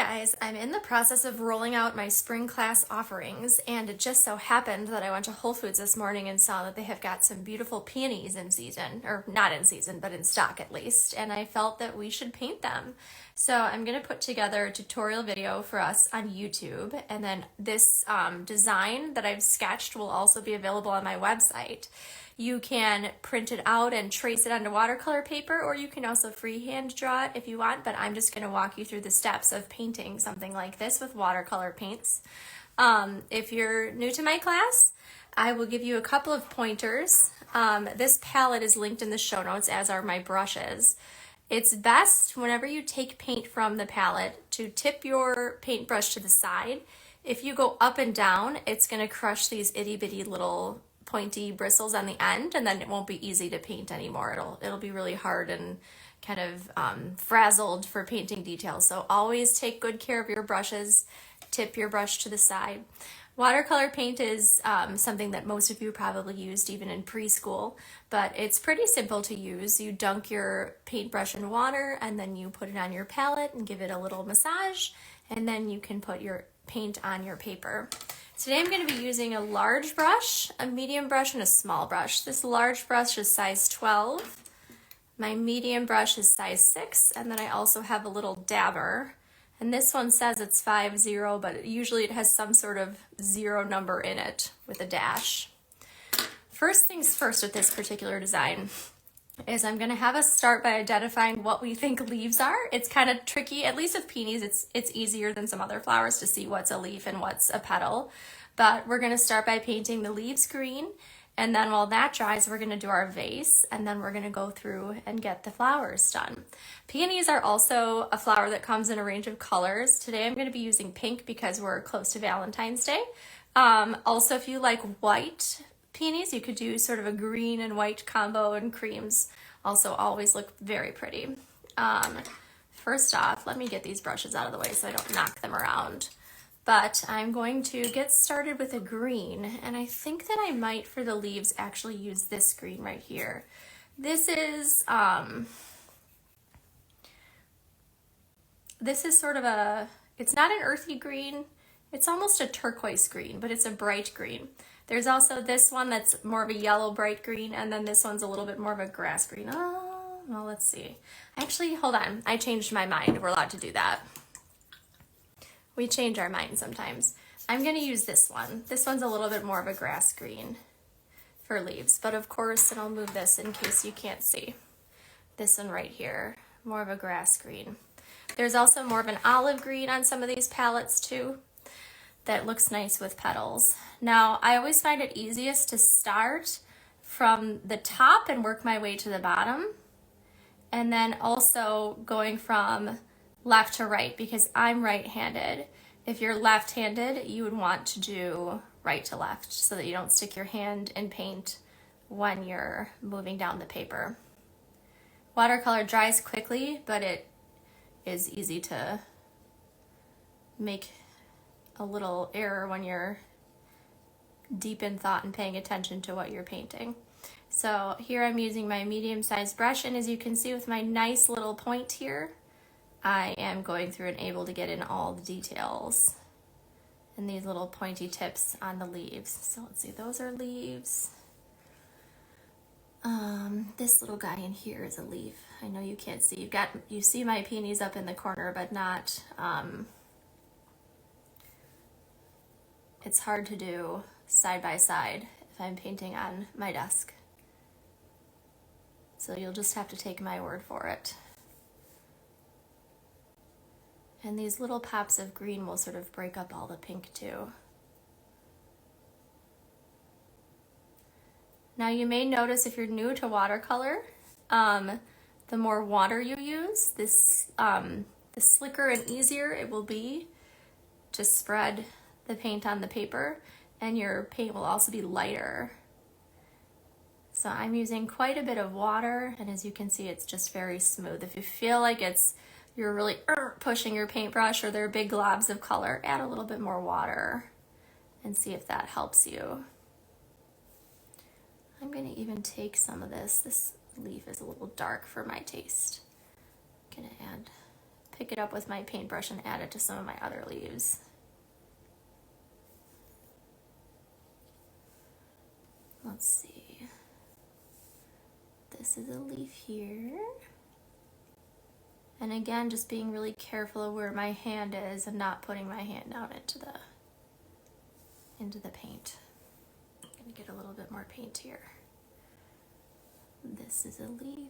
guys, I'm in the process of rolling out my spring class offerings, and it just so happened that I went to Whole Foods this morning and saw that they have got some beautiful peonies in season, or not in season, but in stock at least, and I felt that we should paint them. So I'm going to put together a tutorial video for us on YouTube, and then this design that I've sketched will also be available on my website. You can print it out and trace it onto watercolor paper, or you can also freehand draw it if you want, but I'm just going to walk you through the steps of painting something like this with watercolor paints. If you're new to my class, I will give you a couple of pointers. This palette is linked in the show notes, as are my brushes. It's best whenever you take paint from the palette to tip your paintbrush to the side. If you go up and down, it's going to crush these itty bitty little pointy bristles on the end, and then it won't be easy to paint anymore. It'll be really hard and kind of frazzled for painting details. So always take good care of your brushes. Tip your brush to the side. Watercolor paint is something that most of you probably used even in preschool, but it's pretty simple to use. You dunk your paintbrush in water, and then you put it on your palette and give it a little massage, and then you can put your paint on your paper. Today I'm going to be using a large brush, a medium brush, and a small brush. This large brush is size 12. My medium brush is size 6, and then I also have a little dabber. And this one says it's 5-0, but usually it has some sort of 0 number in it with a dash. First things first with this particular design is I'm going to have us start by identifying what we think leaves are. It's kind of tricky, at least with peonies, it's easier than some other flowers to see what's a leaf and what's a petal. But we're going to start by painting the leaves green, and then while that dries, we're going to do our vase, and then we're going to go through and get the flowers done. Peonies are also a flower that comes in a range of colors. Today I'm going to be using pink because we're close to Valentine's Day. Also, if you like white peonies, you could do sort of a green and white combo, and creams also always look very pretty. First off, let me get these brushes out of the way so I don't knock them around. But I'm going to get started with a green, and I think that I might, for the leaves, actually use this green right here. This is sort of it's not an earthy green, it's almost a turquoise green, but it's a bright green. There's also this one that's more of a yellow bright green, and then this one's a little bit more of a grass green. Oh, well, let's see. Actually, hold on, I changed my mind. We're allowed to do that. We change our mind sometimes. I'm going to use this one. This one's a little bit more of a grass green for leaves, but of course, and I'll move this in case you can't see. This one right here, more of a grass green. There's also more of an olive green on some of these palettes too that looks nice with petals. Now, I always find it easiest to start from the top and work my way to the bottom, and then also going from left to right, because I'm right-handed. If you're left-handed, you would want to do right to left so that you don't stick your hand in paint when you're moving down the paper. Watercolor dries quickly, but it is easy to make a little error when you're deep in thought and paying attention to what you're painting. So here I'm using my medium-sized brush, and as you can see with my nice little point here, I am going through and able to get in all the details and these little pointy tips on the leaves. So let's see, those are leaves. This little guy in here is a leaf. I know you can't see. You see my peonies up in the corner, but not, it's hard to do side by side if I'm painting on my desk. So you'll just have to take my word for it. And these little pops of green will sort of break up all the pink too. Now you may notice, if you're new to watercolor, the more water you use, the slicker and easier it will be to spread the paint on the paper, and your paint will also be lighter. So I'm using quite a bit of water, and as you can see, it's just very smooth. If you feel like you're really pushing your paintbrush, or there are big globs of color, add a little bit more water and see if that helps you. I'm going to even take some of this. This leaf is a little dark for my taste. I'm going to add pick it up with my paintbrush and add it to some of my other leaves. Let's see. This is a leaf here. And again, just being really careful of where my hand is and not putting my hand down into the paint. I'm gonna get a little bit more paint here. This is a leaf.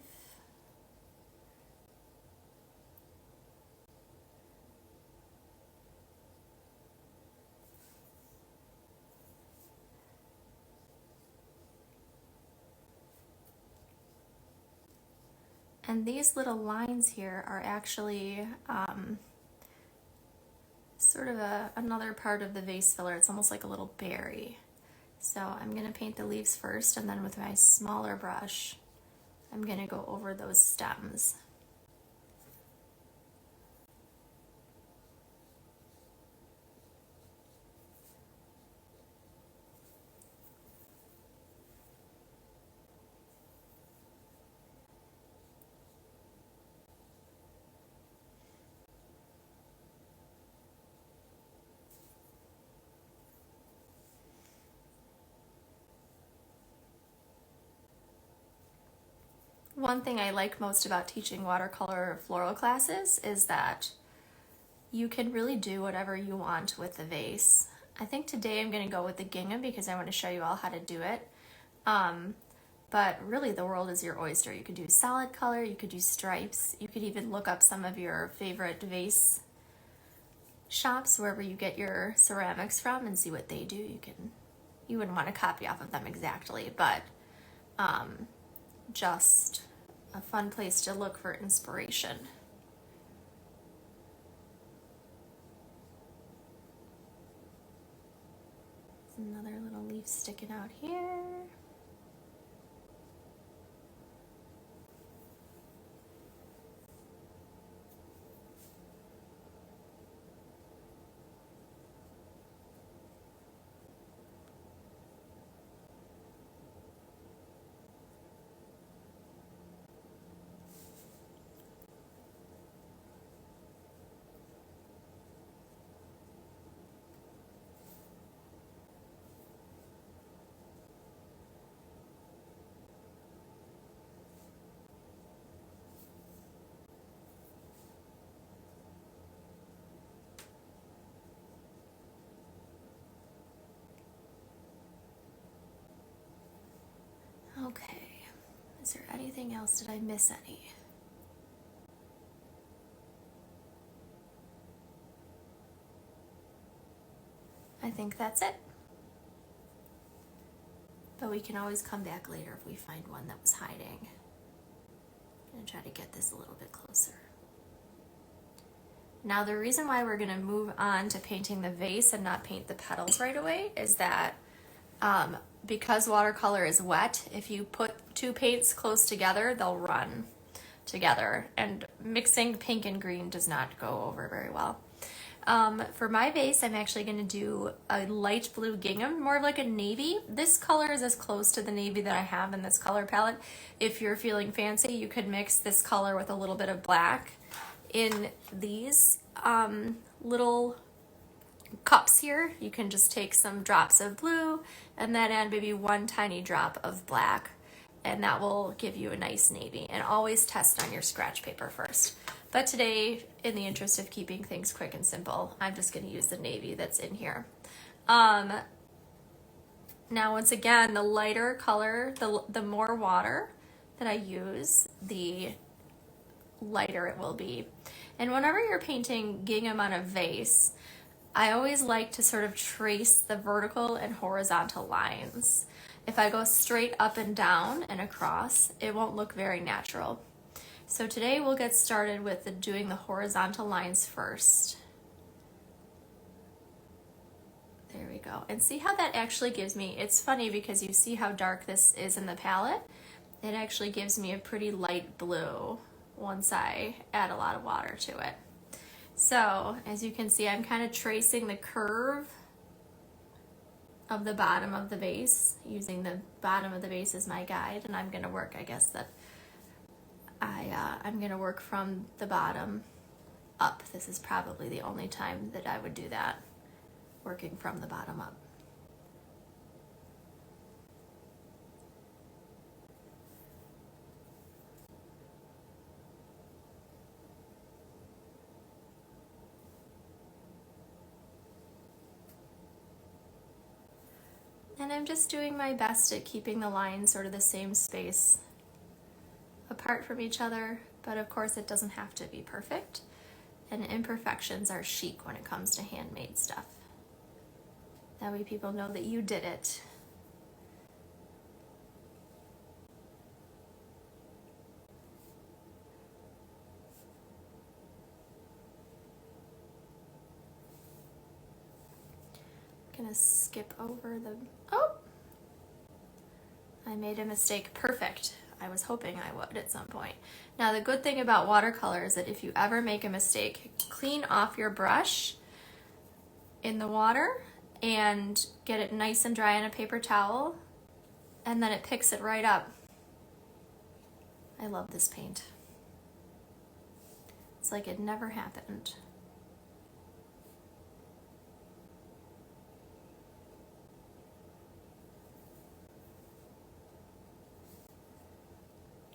And these little lines here are actually sort of another part of the vase filler. It's almost like a little berry. So I'm gonna paint the leaves first, and then with my smaller brush, I'm gonna go over those stems. One thing I like most about teaching watercolor or floral classes is that you can really do whatever you want with the vase. I think today I'm going to go with the gingham because I want to show you all how to do it. But really the world is your oyster. You could do solid color, you could do stripes, you could even look up some of your favorite vase shops wherever you get your ceramics from and see what they do. You wouldn't want to copy off of them exactly, but just a fun place to look for inspiration. There's another little leaf sticking out here. Okay, is there anything else? Did I miss any? I think that's it. But we can always come back later if we find one that was hiding. I'm gonna try to get this a little bit closer. Now the reason why we're gonna move on to painting the vase and not paint the petals right away is that because watercolor is wet, if you put two paints close together, they'll run together, and mixing pink and green does not go over very well. For my vase, I'm actually going to do a light blue gingham, more of like a navy. This color is as close to the navy that I have in this color palette. If you're feeling fancy, you could mix this color with a little bit of black. In these little cups here, you can just take some drops of blue and then add maybe one tiny drop of black, and that will give you a nice navy. And always test on your scratch paper first. But today, in the interest of keeping things quick and simple, I'm just going to use the navy that's in here. Now, once again, the lighter color, the more water that I use, the lighter it will be. And whenever you're painting gingham on a vase, I always like to sort of trace the vertical and horizontal lines. If I go straight up and down and across, it won't look very natural. So today we'll get started with doing the horizontal lines first. There we go. And see how that actually gives me, it's funny because you see how dark this is in the palette. It actually gives me a pretty light blue once I add a lot of water to it. So as you can see, I'm kind of tracing the curve of the bottom of the vase, using the bottom of the vase as my guide, and I'm going to work, I guess that I'm going to work from the bottom up. This is probably the only time that I would do that, working from the bottom up. And I'm just doing my best at keeping the lines sort of the same space apart from each other, but of course it doesn't have to be perfect. And imperfections are chic when it comes to handmade stuff. That way people know that you did it. I'm gonna skip over the, oh! I made a mistake. Perfect. I was hoping I would at some point. Now the good thing about watercolor is that if you ever make a mistake, clean off your brush in the water and get it nice and dry on a paper towel, and then it picks it right up. I love this paint. It's like it never happened.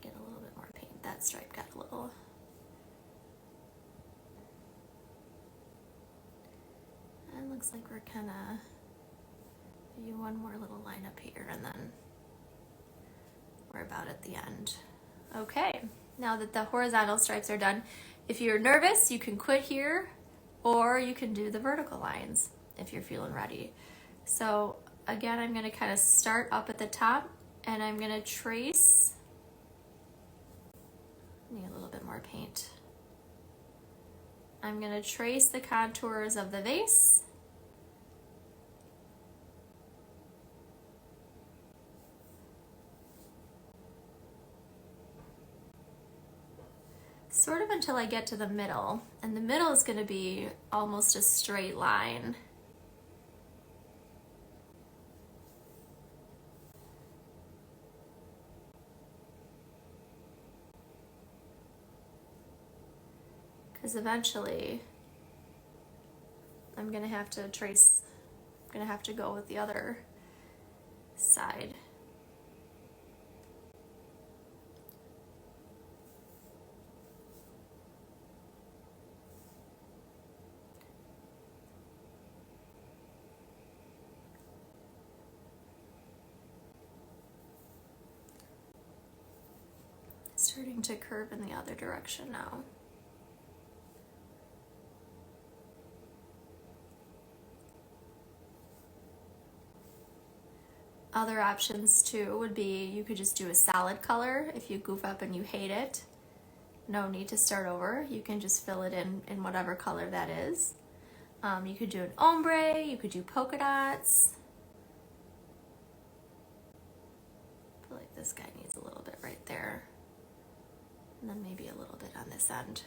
Get a little bit more paint. That stripe got a little. And looks like we're kind of do one more little line up here, and then we're about at the end. Okay, now that the horizontal stripes are done, if you're nervous, you can quit here, or you can do the vertical lines if you're feeling ready. So again, I'm going to kind of start up at the top, and I'm going to trace. Need a little bit more paint. I'm going to trace the contours of the vase. Sort of until I get to the middle, and the middle is going to be almost a straight line. Because eventually I'm going to have to trace, I'm going to have to go with the other side. Starting to curve in the other direction now. Other options too would be you could just do a solid color if you goof up and you hate it. No need to start over. You can just fill it in whatever color that is. You could do an ombre, you could do polka dots. I feel like this guy needs a little bit right there. And then maybe a little bit on this end.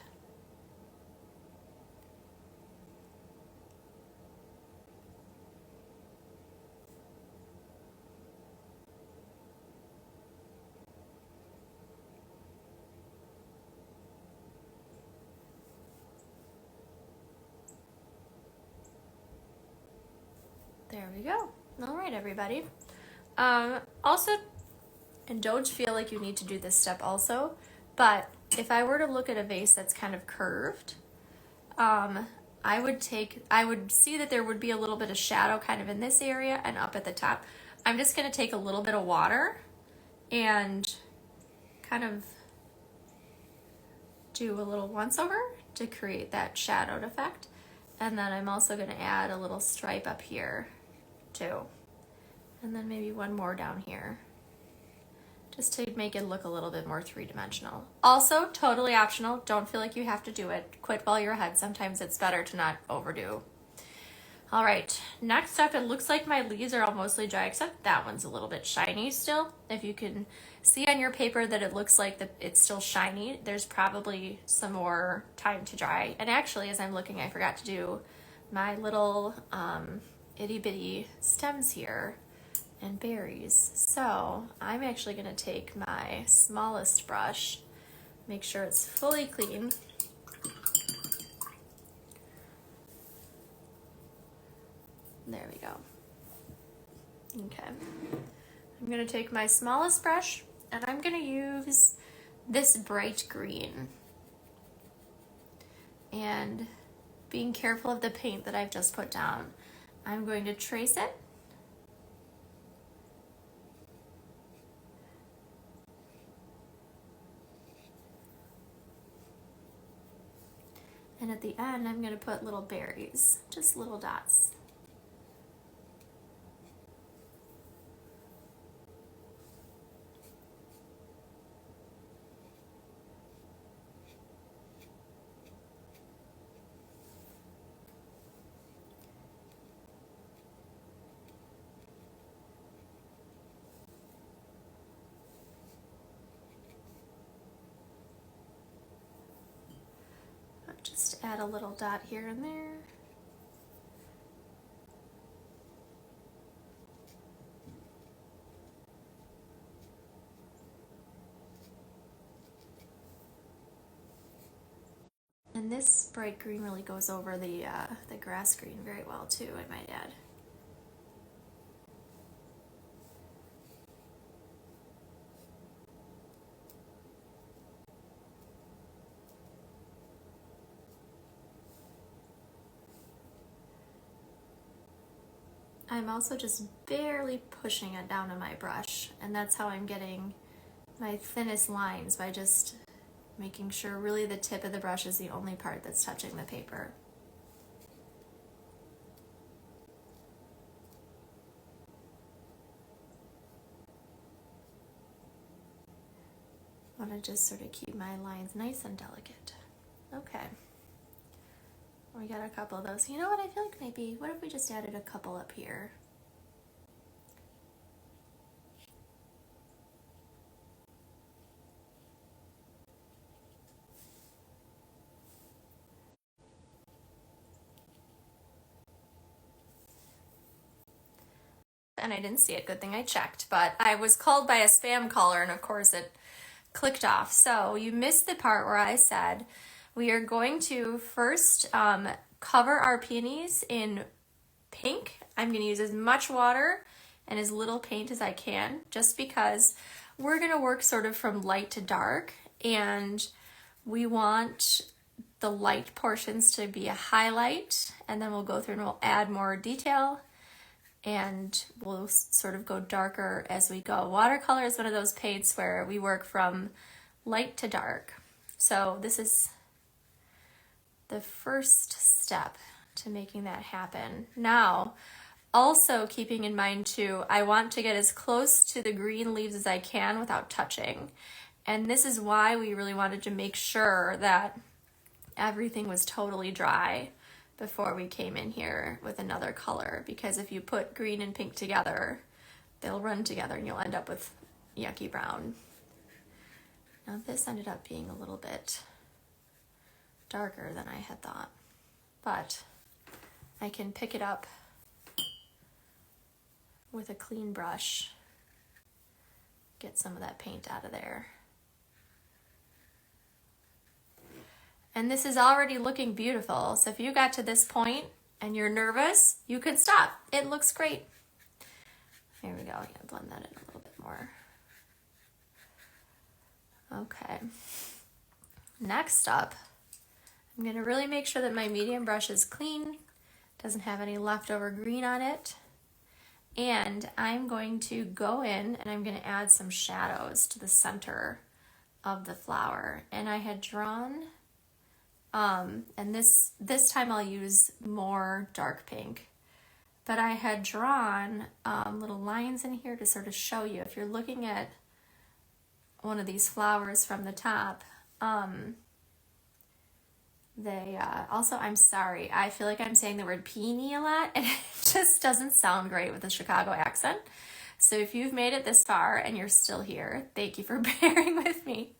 There we go. All right, everybody. Also, and don't feel like you need to do this step also, but if I were to look at a vase that's kind of curved, I would see that there would be a little bit of shadow kind of in this area and up at the top. I'm just going to take a little bit of water and kind of do a little once over to create that shadowed effect. And then I'm also going to add a little stripe up here too. And then maybe one more down here, just to make it look a little bit more three-dimensional. Also, totally optional. Don't feel like you have to do it. Quit while you're ahead. Sometimes it's better to not overdo. All right, next up, it looks like my leaves are all mostly dry, except that one's a little bit shiny still. If you can see on your paper that it looks like it's still shiny, there's probably some more time to dry. And actually, as I'm looking, I forgot to do my little itty bitty stems here and berries. So I'm actually going to take my smallest brush, make sure it's fully clean, There we go. Okay. I'm gonna take my smallest brush and I'm gonna use this bright green. And being careful of the paint that I've just put down, I'm going to trace it. And at the end, I'm going to put little berries, just little dots. Just add a little dot here and there. And this bright green really goes over the grass green very well too, I might add. I'm also just barely pushing it down on my brush, and that's how I'm getting my thinnest lines, by just making sure really the tip of the brush is the only part that's touching the paper. I want to just sort of keep my lines nice and delicate. Okay. We got a couple of those. You know what, I feel like maybe, what if we just added a couple up here? And I didn't see it, good thing I checked, but I was called by a spam caller and of course it clicked off. So you missed the part where I said we are going to first cover our peonies in pink. I'm going to use as much water and as little paint as I can, just because we're going to work sort of from light to dark, and we want the light portions to be a highlight, and then we'll go through and we'll add more detail, and we'll sort of go darker as we go. Watercolor is one of those paints where we work from light to dark. So this is the first step to making that happen. Now, also keeping in mind too, I want to get as close to the green leaves as I can without touching. And this is why we really wanted to make sure that everything was totally dry before we came in here with another color, because if you put green and pink together, they'll run together and you'll end up with yucky brown. Now this ended up being a little bit darker than I had thought, but I can pick it up with a clean brush, get some of that paint out of there. And this is already looking beautiful. So if you got to this point and you're nervous, you could stop. It looks great. Here we go. Yeah, blend that in a little bit more. Okay. Next up, I'm going to really make sure that my medium brush is clean, doesn't have any leftover green on it. And I'm going to go in and I'm going to add some shadows to the center of the flower. And I had drawn, and this time I'll use more dark pink, but I had drawn little lines in here to sort of show you, if you're looking at one of these flowers from the top, they also, I'm sorry, I feel like I'm saying the word peony a lot and it just doesn't sound great with a Chicago accent. So if you've made it this far and you're still here, thank you for bearing with me.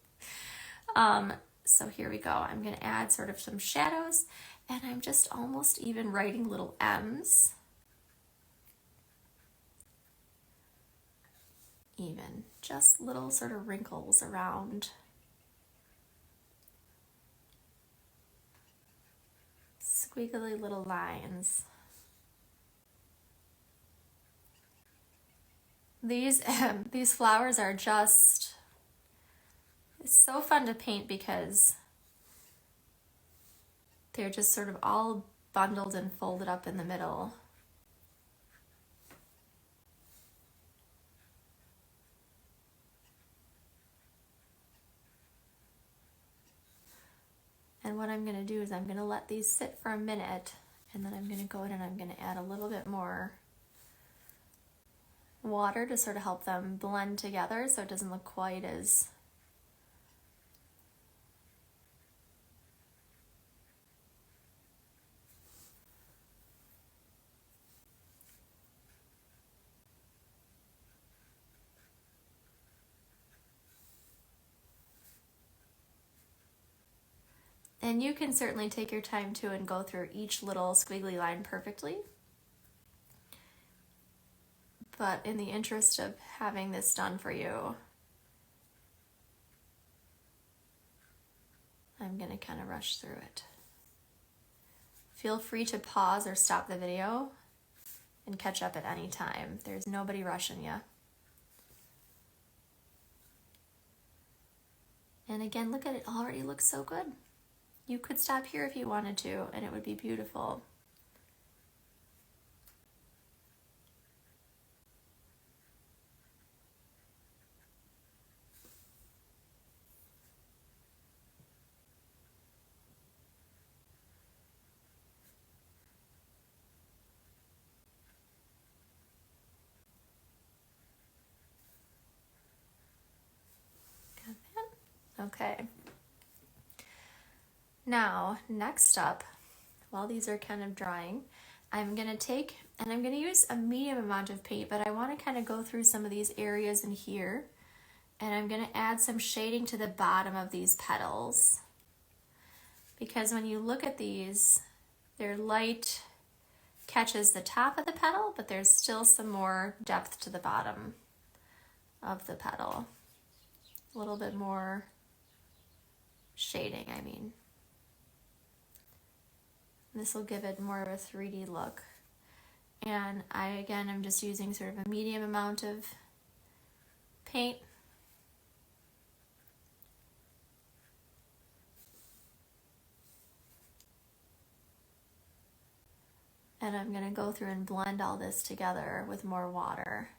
So here we go. I'm going to add sort of some shadows, and I'm just almost even writing little M's. Even just little sort of wrinkles around. Squiggly little lines. These flowers are just so fun to paint because they're just sort of all bundled and folded up in the middle. And what I'm going to do is I'm going to let these sit for a minute, and then I'm going to go in and I'm going to add a little bit more water to sort of help them blend together so it doesn't look quite as and you can certainly take your time too and go through each little squiggly line perfectly. But in the interest of having this done for you, I'm going to kind of rush through it. Feel free to pause or stop the video and catch up at any time. There's nobody rushing you. And again, look at it, already looks so good. You could stop here if you wanted to, and it would be beautiful. Got that? Okay. Now, next up, while these are kind of drying, I'm going to take, and I'm going to use a medium amount of paint, but I want to kind of go through some of these areas in here, and I'm going to add some shading to the bottom of these petals. Because when you look at these, their light catches the top of the petal, but there's still some more depth to the bottom of the petal. A little bit more shading, I mean. This will give it more of a 3D look. And I'm just using sort of a medium amount of paint. And I'm going to go through and blend all this together with more water.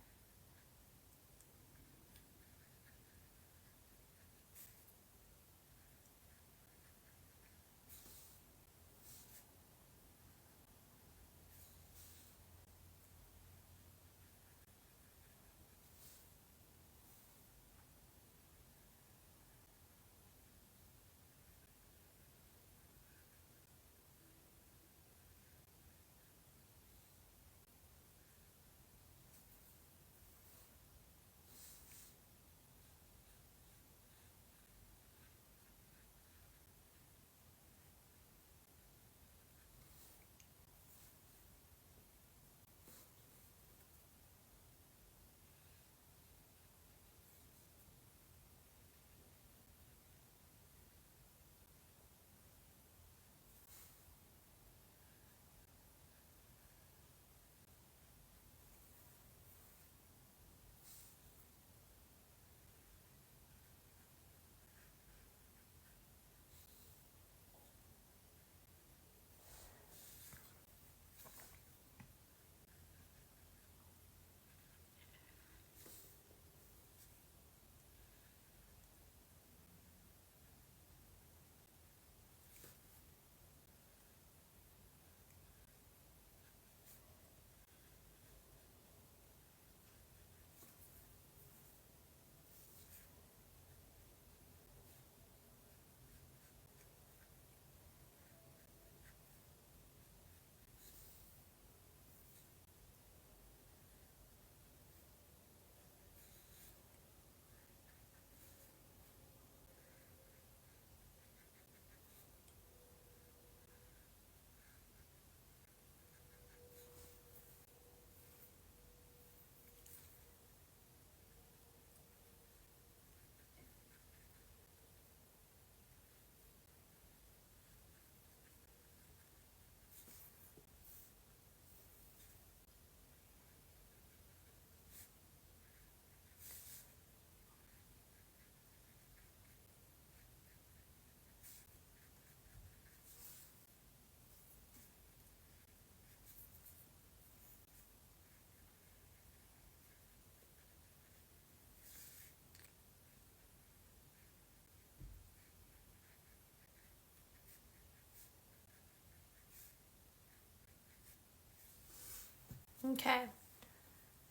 Okay,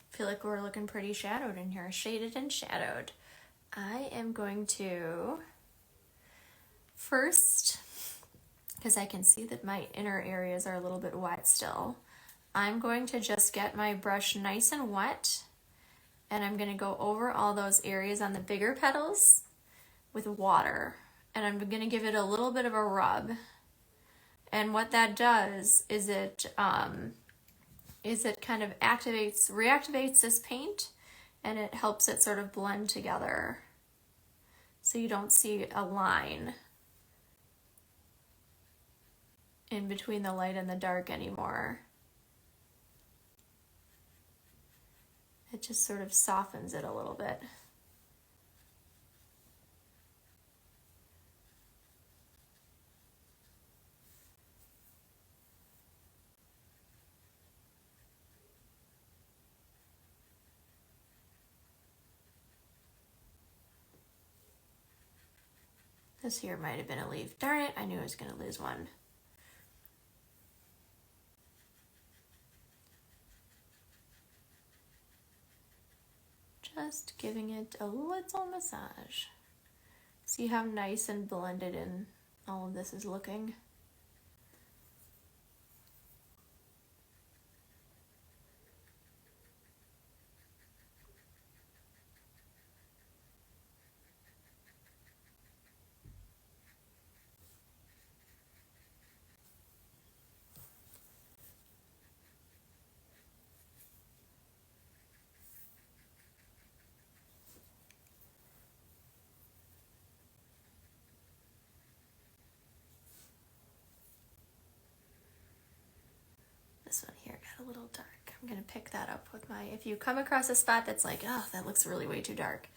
feel like we're looking pretty shadowed in here, shaded and shadowed. I am going to first, because I can see that my inner areas are a little bit wet still, I'm going to just get my brush nice and wet, and I'm going to go over all those areas on the bigger petals with water, and I'm going to give it a little bit of a rub. And what that does is it kind of reactivates this paint, and it helps it sort of blend together so you don't see a line in between the light and the dark anymore. It just sort of softens it a little bit. This here might have been a leaf. Darn it, I knew I was going to lose one. Just giving it a little massage. See how nice and blended in all of this is looking? This one here got a little dark. I'm going to pick that up with my, if you come across a spot that's like, oh, that looks really way too dark,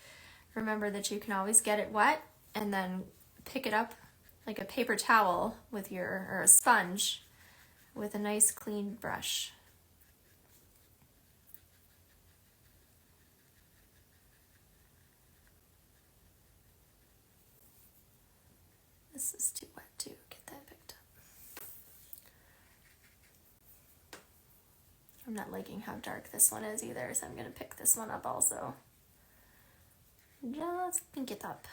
remember that you can always get it wet and then pick it up like a paper towel with or a sponge with a nice clean brush. This is too wet to get that picked up. I'm not liking how dark this one is either, so I'm going to pick this one up also. Just pink it up.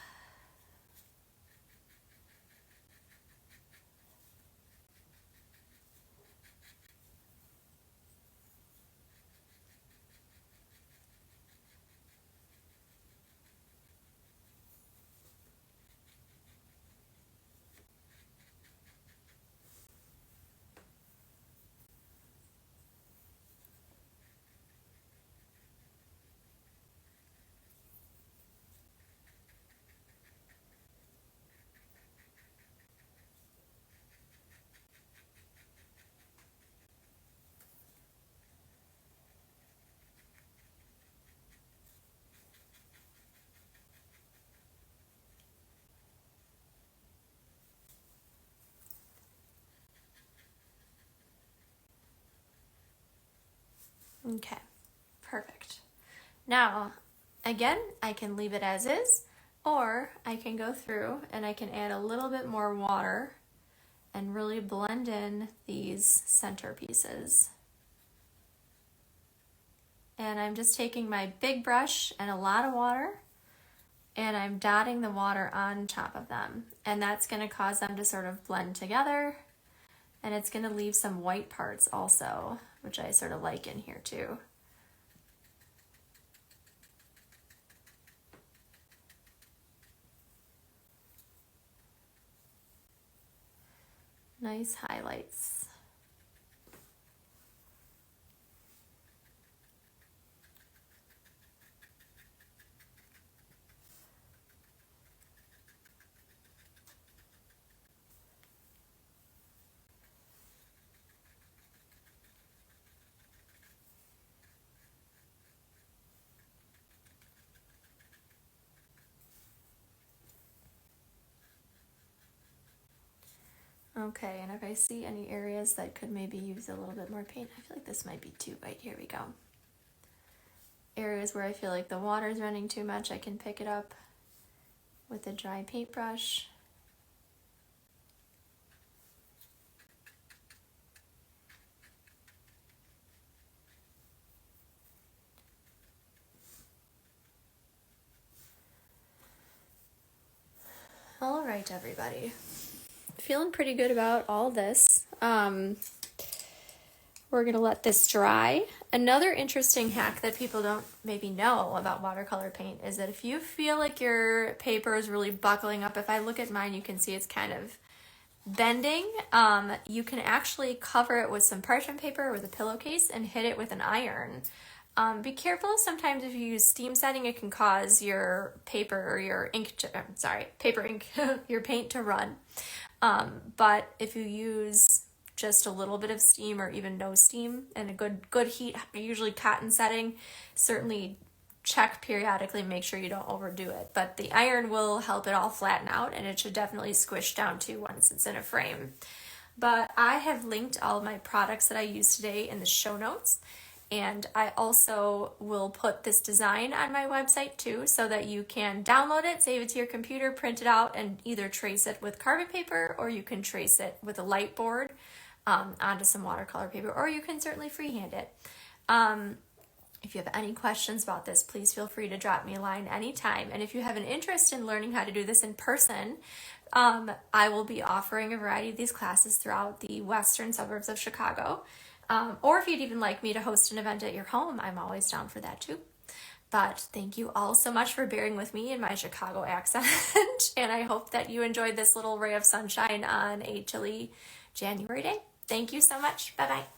Okay, perfect. Now, again, I can leave it as is, or I can go through and I can add a little bit more water and really blend in these center pieces. And I'm just taking my big brush and a lot of water, and I'm dotting the water on top of them. And that's going to cause them to sort of blend together, and it's going to leave some white parts also, which I sort of like in here too. Nice highlights. Okay, and if I see any areas that could maybe use a little bit more paint, I feel like this might be too white. Here we go. Areas where I feel like the water's running too much, I can pick it up with a dry paintbrush. right, everybody. Feeling pretty good about all this. We're going to let this dry. Another interesting hack that people don't maybe know about watercolor paint is that if you feel like your paper is really buckling up, if I look at mine, you can see it's kind of bending. You can actually cover it with some parchment paper with a pillowcase and hit it with an iron. Be careful, sometimes if you use steam setting, it can cause your paper or your paper ink, your paint to run. But if you use just a little bit of steam or even no steam and a good heat, usually cotton setting, certainly check periodically, make sure you don't overdo it. But the iron will help it all flatten out, and it should definitely squish down too once it's in a frame. But I have linked all of my products that I use today in the show notes. And I also will put this design on my website too, so that you can download it, save it to your computer, print it out, and either trace it with carbon paper, or you can trace it with a light board onto some watercolor paper, or you can certainly freehand it. If you have any questions about this, please feel free to drop me a line anytime. And if you have an interest in learning how to do this in person, I will be offering a variety of these classes throughout the western suburbs of Chicago. Or if you'd even like me to host an event at your home, I'm always down for that too. But thank you all so much for bearing with me in my Chicago accent. And I hope that you enjoyed this little ray of sunshine on a chilly January day. Thank you so much. Bye-bye.